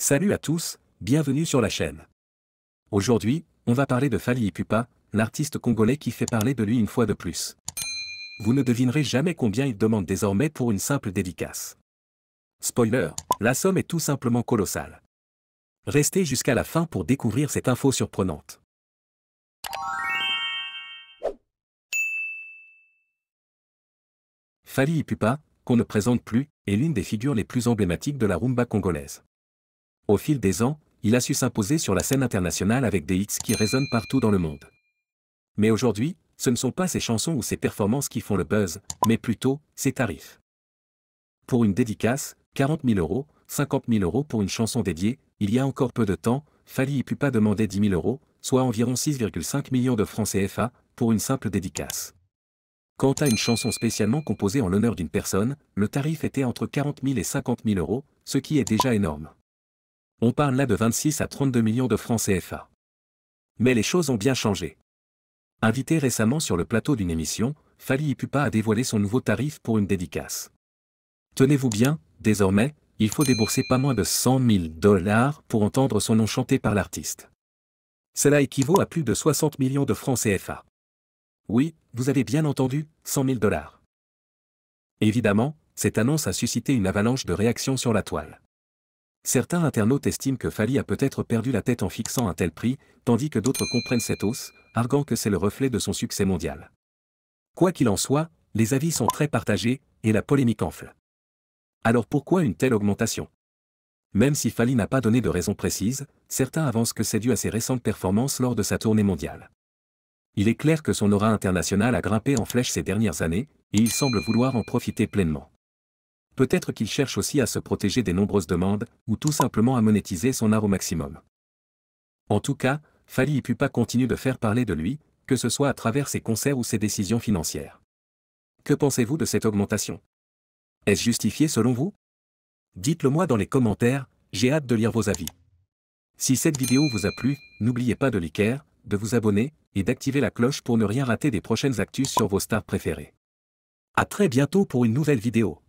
Salut à tous, bienvenue sur la chaîne. Aujourd'hui, on va parler de Fally Ipupa, l'artiste congolais qui fait parler de lui une fois de plus. Vous ne devinerez jamais combien il demande désormais pour une simple dédicace. Spoiler, la somme est tout simplement colossale. Restez jusqu'à la fin pour découvrir cette info surprenante. Fally Ipupa, qu'on ne présente plus, est l'une des figures les plus emblématiques de la rumba congolaise. Au fil des ans, il a su s'imposer sur la scène internationale avec des hits qui résonnent partout dans le monde. Mais aujourd'hui, ce ne sont pas ses chansons ou ses performances qui font le buzz, mais plutôt ses tarifs. Pour une dédicace, 40 000 €, 50 000 € pour une chanson dédiée, il y a encore peu de temps, Fally Ipupa demandait 10 000 €, soit environ 6,5 millions de francs CFA, pour une simple dédicace. Quant à une chanson spécialement composée en l'honneur d'une personne, le tarif était entre 40 000 et 50 000 €, ce qui est déjà énorme. On parle là de 26 à 32 millions de francs CFA. Mais les choses ont bien changé. Invité récemment sur le plateau d'une émission, Fally Ipupa a dévoilé son nouveau tarif pour une dédicace. Tenez-vous bien, désormais, il faut débourser pas moins de 100 000 $ pour entendre son nom chanté par l'artiste. Cela équivaut à plus de 60 millions de francs CFA. Oui, vous avez bien entendu, 100 000 $. Évidemment, cette annonce a suscité une avalanche de réactions sur la toile. Certains internautes estiment que Fally a peut-être perdu la tête en fixant un tel prix, tandis que d'autres comprennent cette hausse, arguant que c'est le reflet de son succès mondial. Quoi qu'il en soit, les avis sont très partagés, et la polémique enfle. Alors pourquoi une telle augmentation? Même si Fally n'a pas donné de raison précise, certains avancent que c'est dû à ses récentes performances lors de sa tournée mondiale. Il est clair que son aura internationale a grimpé en flèche ces dernières années, et il semble vouloir en profiter pleinement. Peut-être qu'il cherche aussi à se protéger des nombreuses demandes, ou tout simplement à monétiser son art au maximum. En tout cas, Fally Ipupa continue de faire parler de lui, que ce soit à travers ses concerts ou ses décisions financières. Que pensez-vous de cette augmentation? Est-ce justifié selon vous? Dites-le moi dans les commentaires, j'ai hâte de lire vos avis. Si cette vidéo vous a plu, n'oubliez pas de liker, de vous abonner, et d'activer la cloche pour ne rien rater des prochaines actus sur vos stars préférées. À très bientôt pour une nouvelle vidéo.